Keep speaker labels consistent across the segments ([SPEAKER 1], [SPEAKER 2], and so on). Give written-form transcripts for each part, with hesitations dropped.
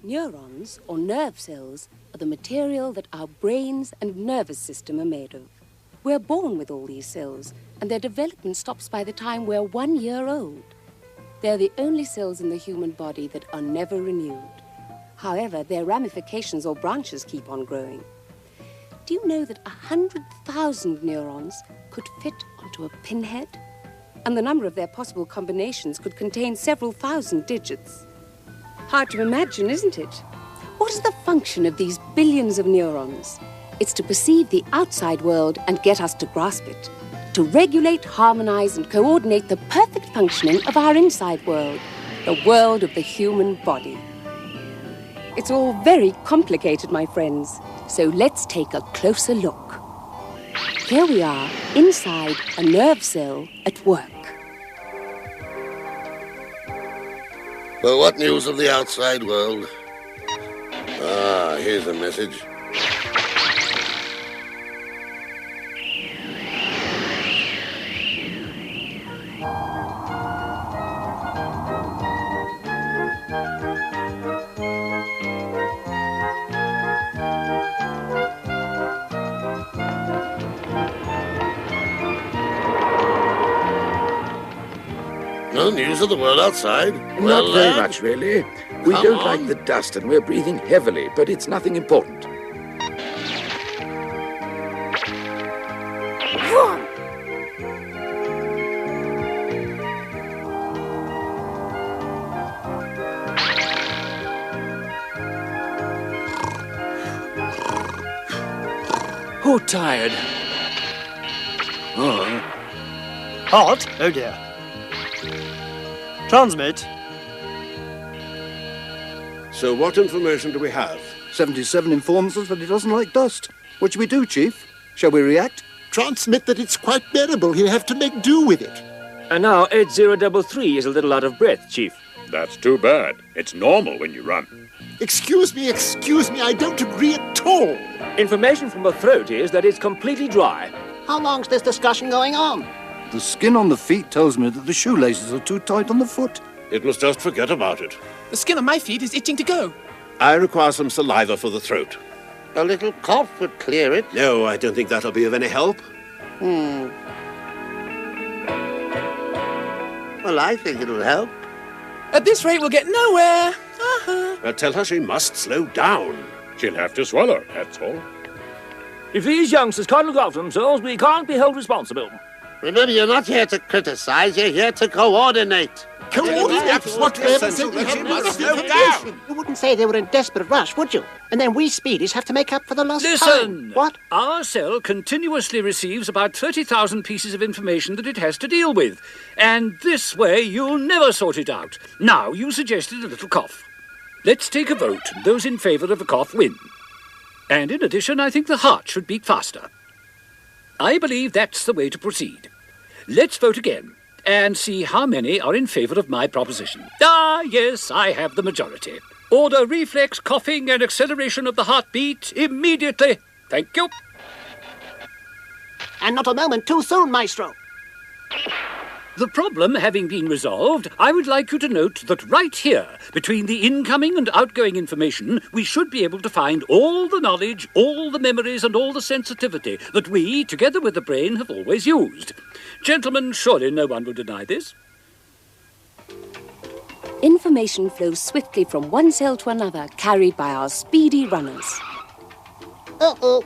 [SPEAKER 1] Neurons, or nerve cells, are the material that our brains and nervous system are made of. We're born with all these cells, and their development stops by the time we're 1 year old. They're the only cells in the human body that are never renewed. However, their ramifications or branches keep on growing. Do you know that 100,000 neurons could fit onto a pinhead? And the number of their possible combinations could contain several thousand digits. Hard to imagine, isn't it? What is the function of these billions of neurons? It's to perceive the outside world and get us to grasp it. To regulate, harmonize, and coordinate the perfect functioning of our inside world, the world of the human body. It's all very complicated, my friends, so let's take a closer look. Here we are, inside a nerve cell at work.
[SPEAKER 2] Well, what news of the outside world? Ah, here's a message. No news of the world outside?
[SPEAKER 3] Not very much, really. We don't like the dust and we're breathing heavily, but it's nothing important.
[SPEAKER 4] Oh, tired.
[SPEAKER 3] Oh.
[SPEAKER 5] Hot? Oh dear. Transmit.
[SPEAKER 2] So what information do we have?
[SPEAKER 6] 77 informs us that he doesn't like dust. What should we do, Chief? Shall we react?
[SPEAKER 7] Transmit that it's quite bearable. He'll have to make do with it.
[SPEAKER 4] And now 8033 is a little out of breath, Chief.
[SPEAKER 8] That's too bad. It's normal when you run.
[SPEAKER 7] Excuse me, I don't agree at all.
[SPEAKER 4] Information from her throat is that it's completely dry.
[SPEAKER 9] How long's this discussion going on?
[SPEAKER 6] The skin on the feet tells me that the shoelaces are too tight on the foot.
[SPEAKER 2] It must just forget about it.
[SPEAKER 10] The skin on my feet is itching to go.
[SPEAKER 2] I require some saliva for the throat.
[SPEAKER 11] A little cough would clear it.
[SPEAKER 2] No, I don't think that'll be of any help.
[SPEAKER 11] Well, I think it'll help.
[SPEAKER 10] At this rate, we'll get nowhere.
[SPEAKER 2] Tell her she must slow down.
[SPEAKER 8] She'll have to swallow, that's all.
[SPEAKER 4] If these youngsters can't look after themselves, we can't be held responsible.
[SPEAKER 11] Remember, you're not here to criticize, you're here to coordinate.
[SPEAKER 7] Coordinate's what we ever said we had
[SPEAKER 11] must slow down. You wouldn't say they were in desperate rush, would you? And then we speedies have to make up for the lost time.
[SPEAKER 12] Listen!
[SPEAKER 11] What?
[SPEAKER 12] Our cell continuously receives about 30,000 pieces of information that it has to deal with. And this way you'll never sort it out. Now, you suggested a little cough. Let's take a vote. Those in favour of a cough win. And in addition, I think the heart should beat faster. I believe that's the way to proceed. Let's vote again and see how many are in favour of my proposition. Ah, yes, I have the majority. Order reflex coughing and acceleration of the heartbeat immediately. Thank you.
[SPEAKER 9] And not a moment too soon, Maestro.
[SPEAKER 12] The problem having been resolved, I would like you to note that right here, between the incoming and outgoing information, we should be able to find all the knowledge, all the memories, and all the sensitivity that we, together with the brain, have always used. Gentlemen, surely no one will deny this.
[SPEAKER 1] Information flows swiftly from one cell to another, carried by our speedy runners.
[SPEAKER 9] Uh-oh.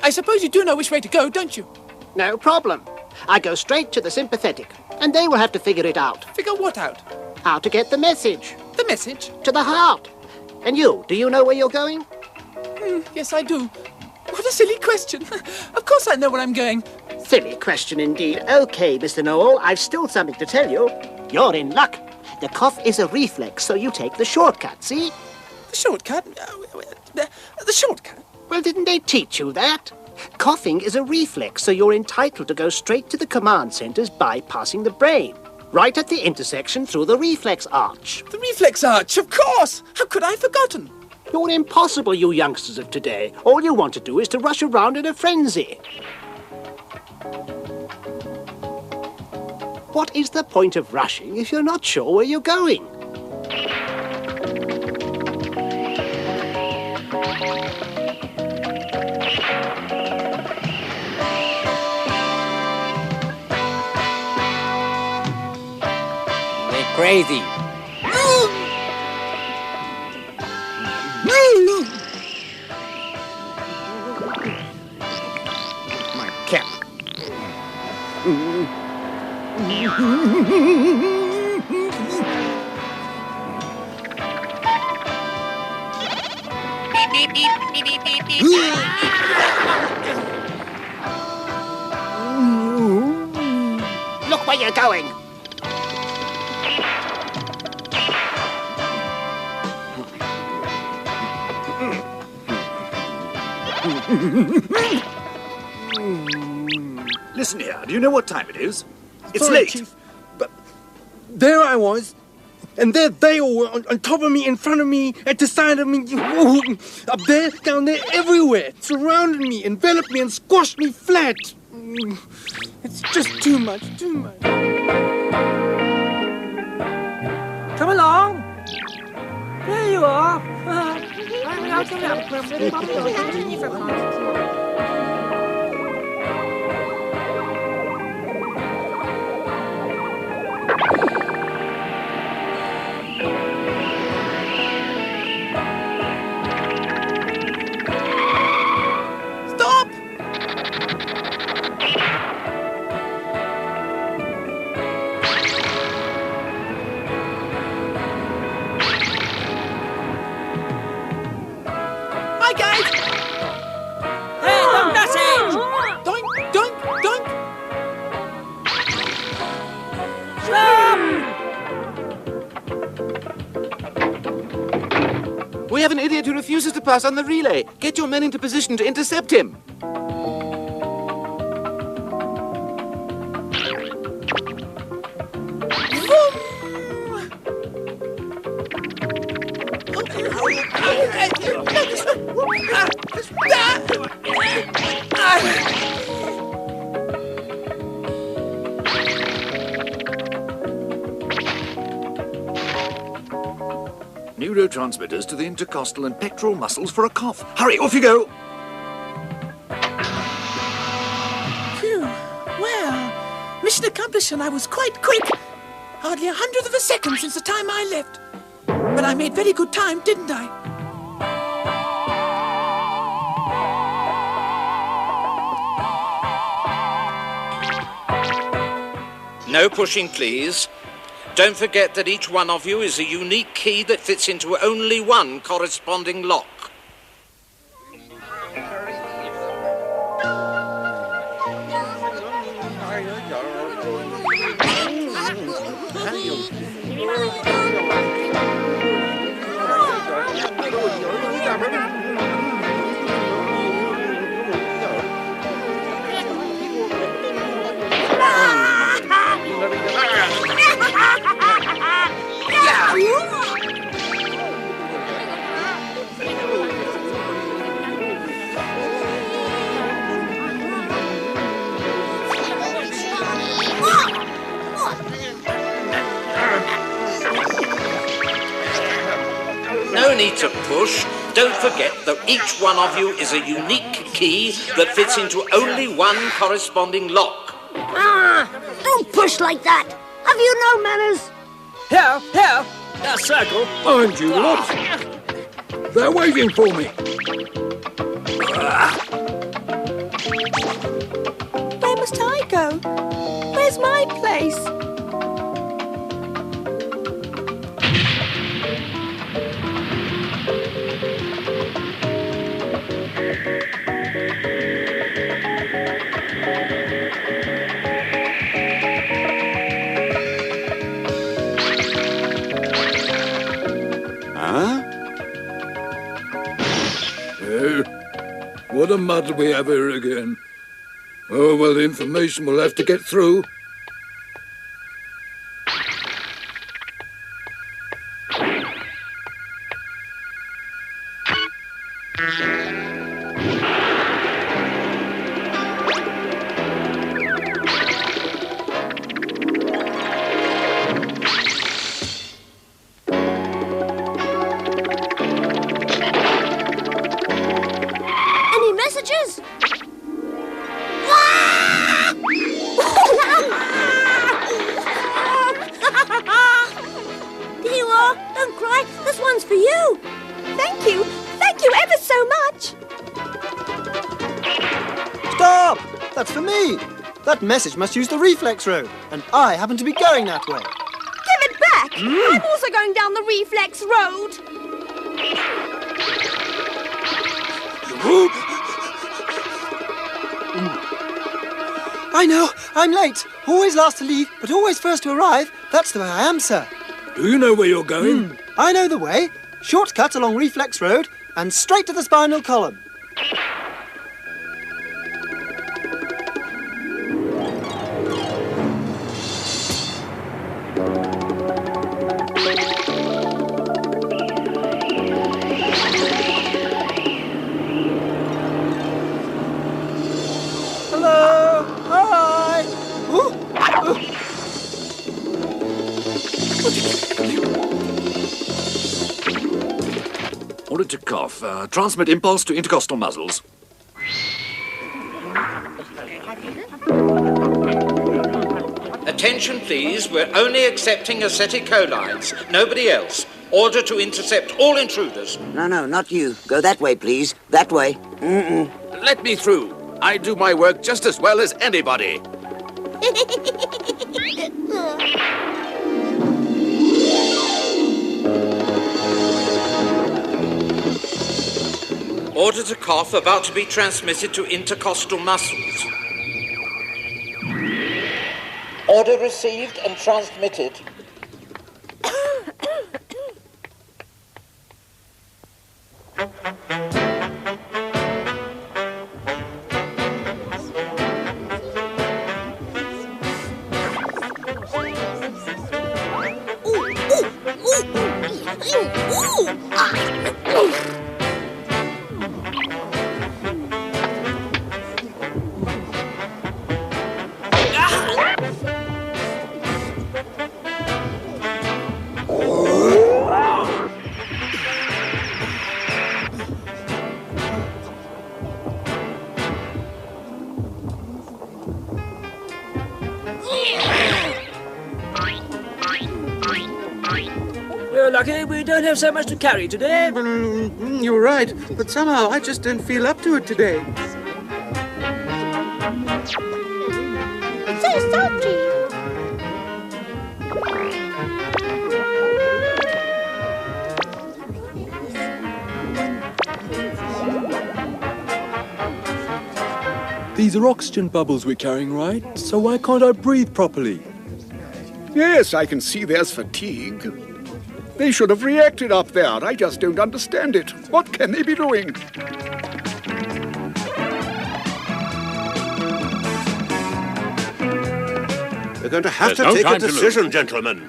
[SPEAKER 10] I suppose you do know which way to go, don't you?
[SPEAKER 9] No problem. I go straight to the sympathetic, and they will have to figure it out.
[SPEAKER 10] Figure what out?
[SPEAKER 9] How to get the message.
[SPEAKER 10] The message?
[SPEAKER 9] To the heart. And you, do you know where you're going?
[SPEAKER 10] Yes, I do. What a silly question. Of course I know where I'm going.
[SPEAKER 9] Silly question indeed. Okay, Mr. Noel, I've still something to tell you. You're in luck. The cough is a reflex, so you take the shortcut, see?
[SPEAKER 10] The shortcut? The shortcut?
[SPEAKER 9] Well, didn't they teach you that? Coughing is a reflex, so you're entitled to go straight to the command centers bypassing the brain. Right at the intersection through the reflex arch.
[SPEAKER 10] The reflex arch, of course! How could I have forgotten?
[SPEAKER 9] You're impossible, you youngsters of today. All you want to do is to rush around in a frenzy. What is the point of rushing if you're not sure where you're going?
[SPEAKER 13] crazy.
[SPEAKER 3] My cap.
[SPEAKER 9] Look where you're going.
[SPEAKER 14] Listen here, do you know what time it is? It's
[SPEAKER 6] Sorry,
[SPEAKER 14] late.
[SPEAKER 6] Chief, but there I was, and there they all were on top of me, in front of me, at the side of me, up there, down there, everywhere, surrounded me, enveloped me, and squashed me flat. It's just too much, too much.
[SPEAKER 4] Come along. There you are.
[SPEAKER 10] Stop! Hi, guys!
[SPEAKER 4] Hey, the message!
[SPEAKER 10] Doink, doink, doink!
[SPEAKER 4] Stop!
[SPEAKER 13] We have an idiot who refuses to pass on the relay. Get your men into position to intercept him.
[SPEAKER 14] Neurotransmitters to the intercostal and pectoral muscles for a cough. Hurry, off you go!
[SPEAKER 10] Phew. Well, mission accomplished, and I was quite quick. Hardly 1/100th of a second since the time I left. But I made very good time, didn't I?
[SPEAKER 15] No pushing, please. Don't forget that each one of you is a unique key that fits into only one corresponding lock. No need to push. Don't forget that each one of you is a unique key that fits into only one corresponding lock.
[SPEAKER 16] Don't push like that. Have you no manners?
[SPEAKER 4] Here, here. That circle.
[SPEAKER 3] Behind you, lot. They're waiting for me.
[SPEAKER 16] Where must I go? Where's my place?
[SPEAKER 3] What a muddle we have here again. Oh, well, the information will have to get through.
[SPEAKER 16] Any messages?
[SPEAKER 17] That's for me. That message must use the reflex road, and I happen to be going that way.
[SPEAKER 16] Give it back! I'm also going down the reflex road.
[SPEAKER 17] I know, I'm late. Always last to leave, but always first to arrive. That's the way I am, sir.
[SPEAKER 4] Do you know where you're going?
[SPEAKER 17] I know the way. Shortcut along Reflex Road and straight to the spinal column. Hello! Hi!
[SPEAKER 14] Order to cough. Transmit impulse to intercostal muscles.
[SPEAKER 15] Attention, please. We're only accepting acetylcholines. Nobody else. Order to intercept all intruders.
[SPEAKER 18] No, not you. Go that way, please. That way.
[SPEAKER 14] Let me through. I do my work just as well as anybody.
[SPEAKER 15] Order to cough about to be transmitted to intercostal muscles. Order received and transmitted.
[SPEAKER 4] We're lucky we don't have so much to carry today.
[SPEAKER 6] You're right, but somehow I just don't feel up to it today.
[SPEAKER 16] So salty.
[SPEAKER 6] These are oxygen bubbles we're carrying, right? So why can't I breathe properly?
[SPEAKER 7] Yes, I can see there's fatigue. They should have reacted up there. I just don't understand it. What can they be doing?
[SPEAKER 2] We're going to have
[SPEAKER 8] There's
[SPEAKER 2] to
[SPEAKER 8] no
[SPEAKER 2] take a
[SPEAKER 8] time to
[SPEAKER 2] decision, gentlemen.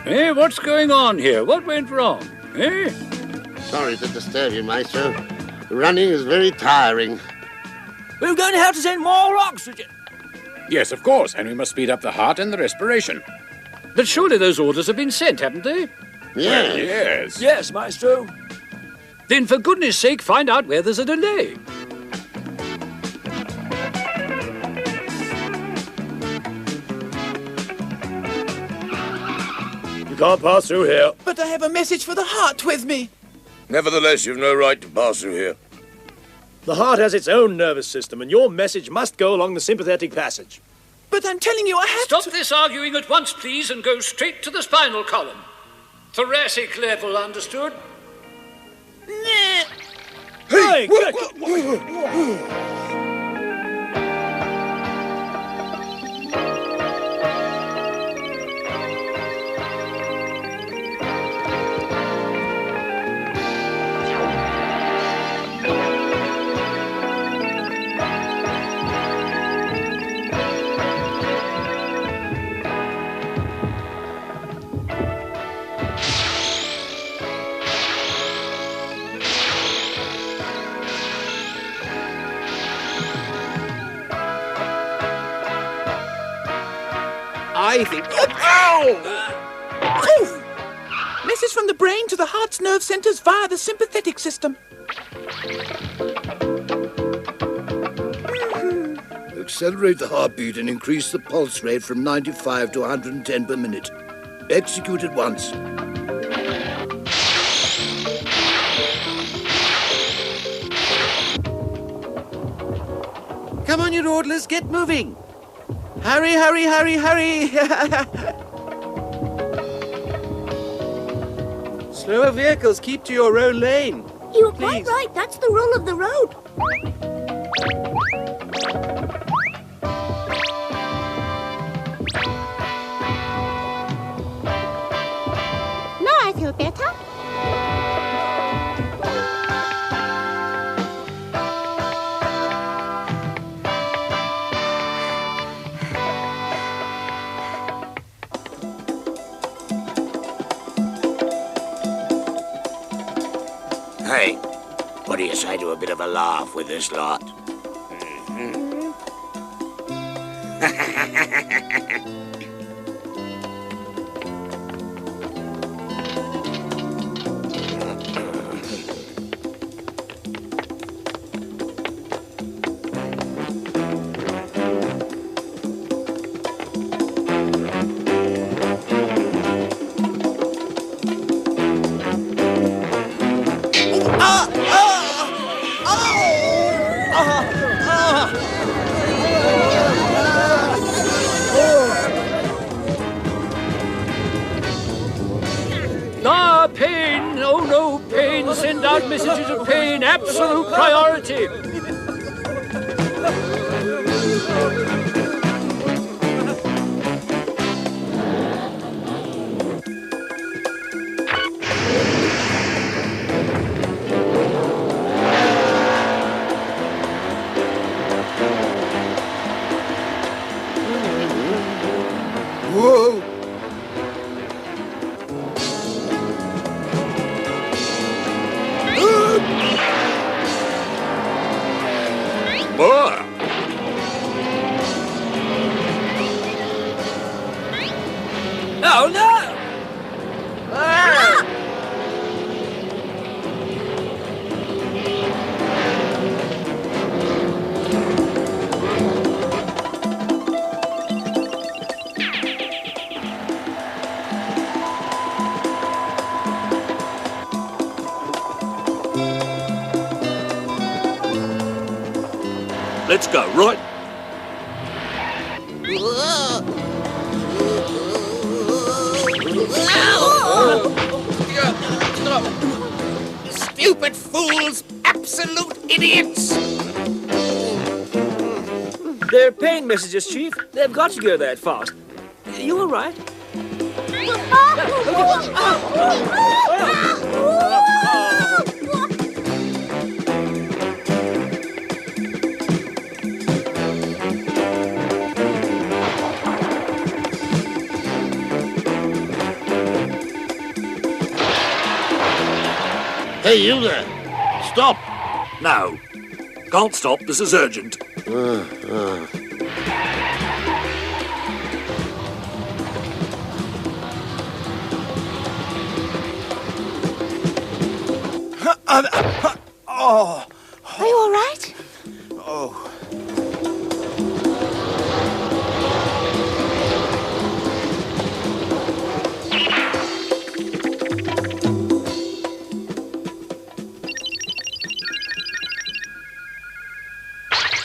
[SPEAKER 12] Hey, what's going on here? What went wrong? Eh?
[SPEAKER 2] Sorry to disturb you, Maestro. Running is very tiring.
[SPEAKER 4] We're going to have to send more oxygen.
[SPEAKER 8] Yes, of course, and we must speed up the heart and the respiration.
[SPEAKER 12] But surely those orders have been sent, haven't they?
[SPEAKER 8] Well, yes.
[SPEAKER 4] Yes, Maestro.
[SPEAKER 12] Then for goodness sake, find out where there's a delay.
[SPEAKER 4] You can't pass through here.
[SPEAKER 10] But I have a message for the heart with me.
[SPEAKER 2] Nevertheless, you've no right to pass through here.
[SPEAKER 4] The heart has its own nervous system, and your message must go along the sympathetic passage.
[SPEAKER 10] But I'm telling you, I have
[SPEAKER 12] Stop this arguing at once, please, and go straight to the spinal column. Thoracic level, understood?
[SPEAKER 4] Hey!
[SPEAKER 10] I think... Ow! Message from the brain to the heart's nerve centers via the sympathetic system.
[SPEAKER 19] Accelerate the heartbeat and increase the pulse rate from 95 to 110 per minute. Execute at once.
[SPEAKER 13] roadless, get moving. Hurry, hurry, hurry, hurry. Slower vehicles, keep to your own lane.
[SPEAKER 16] You were quite right. That's the rule of the road. Now I feel better.
[SPEAKER 2] Hey, what do you say to a bit of a laugh with this lot?
[SPEAKER 12] Ah, pain! Oh no, pain! Send out messages of pain! Absolute priority!
[SPEAKER 19] Whoa!
[SPEAKER 12] Oh no!
[SPEAKER 8] Let's go, right?
[SPEAKER 15] Stupid fools! Absolute idiots!
[SPEAKER 13] They're pain messages, Chief. They've got to go that fast. You all right?
[SPEAKER 2] Hey, you there! Stop!
[SPEAKER 8] No. Can't stop. This is urgent.
[SPEAKER 17] Oh.
[SPEAKER 16] Are you all right?
[SPEAKER 17] Oh.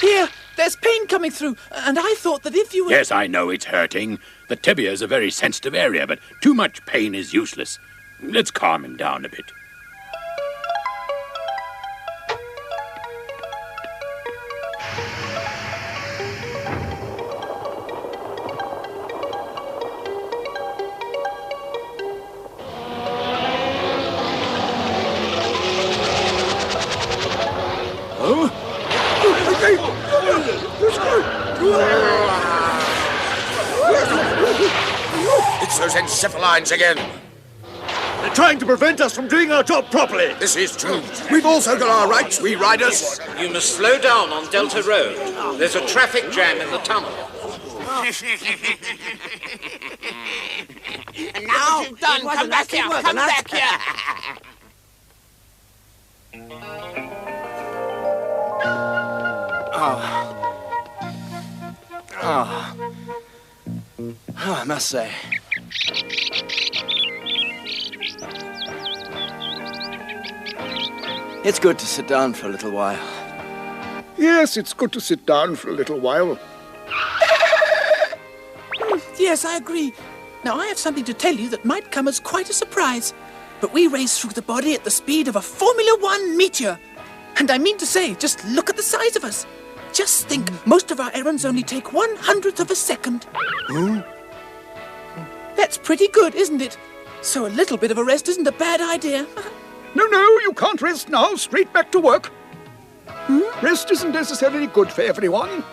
[SPEAKER 10] Here, there's pain coming through, and I thought that if you were...
[SPEAKER 8] Yes, I know it's hurting. The tibia is a very sensitive area, but too much pain is useless. Let's calm him down a bit.
[SPEAKER 2] It's those encephalines again.
[SPEAKER 4] They're trying to prevent us from doing our job properly.
[SPEAKER 2] This is true. We've also got our rights, we riders.
[SPEAKER 15] You must slow down on Delta Road. There's a traffic jam in the tunnel.
[SPEAKER 11] And now, you've done, come back here, come back here.
[SPEAKER 17] I must say. It's good to sit down for a little while.
[SPEAKER 7] Yes, it's good to sit down for a little while.
[SPEAKER 10] Yes, I agree. Now, I have something to tell you that might come as quite a surprise. But we race through the body at the speed of a Formula One meteor. And I mean to say, just look at the size of us. Just think, most of our errands only take 1/100th of a second. That's pretty good, isn't it? So a little bit of a rest isn't a bad idea.
[SPEAKER 7] No, you can't rest now. Straight back to work. Rest isn't necessarily good for everyone.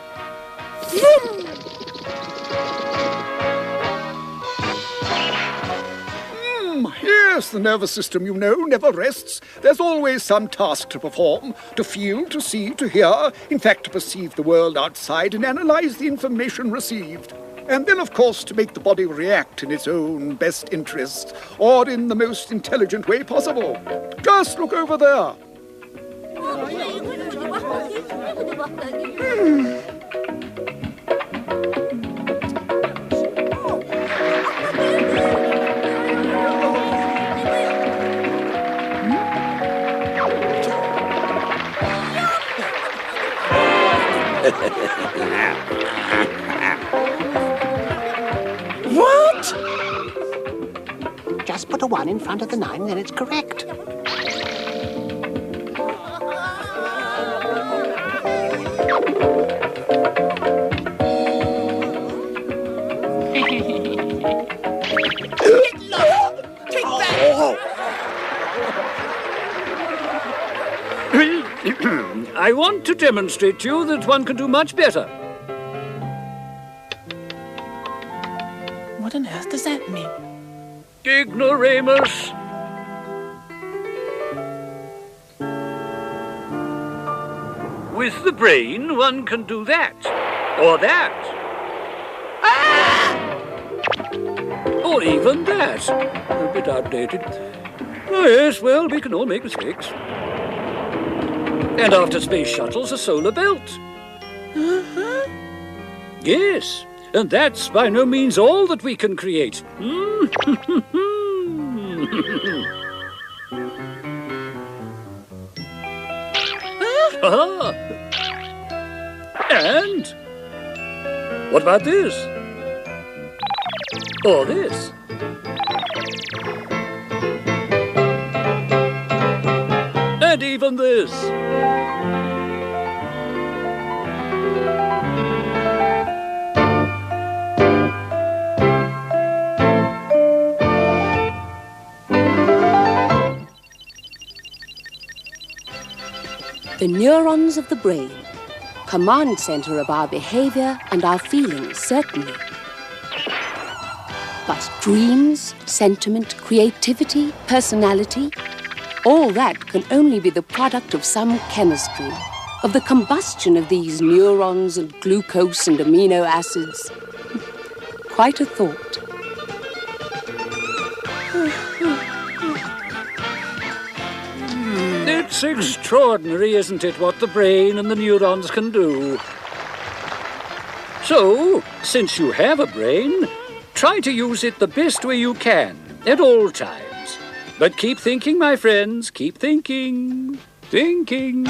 [SPEAKER 7] Yes, the nervous system, you know, never rests. There's always some task to perform, to feel, to see, to hear, in fact, to perceive the world outside and analyze the information received. And then, of course, to make the body react in its own best interest, or in the most intelligent way possible. Just look over there.
[SPEAKER 10] What?
[SPEAKER 9] Just put a 1 in front of the 9, then it's correct.
[SPEAKER 10] Take that!
[SPEAKER 12] I want to demonstrate to you that one can do much better.
[SPEAKER 10] What on earth does that mean?
[SPEAKER 12] Ignoramus. With the brain, one can do that. Or that. Or even that. A bit outdated. Oh, yes, well, we can all make mistakes. And after space shuttles, a solar belt. Yes, and that's by no means all that we can create. And what about this? Or this? And even this.
[SPEAKER 1] The neurons of the brain, command center of our behavior and our feelings, certainly. But dreams, sentiment, creativity, personality, all that can only be the product of some chemistry, of the combustion of these neurons and glucose and amino acids. Quite a thought.
[SPEAKER 12] It's extraordinary, isn't it, what the brain and the neurons can do? So, since you have a brain, try to use it the best way you can, at all times. But keep thinking, my friends, keep thinking. Thinking.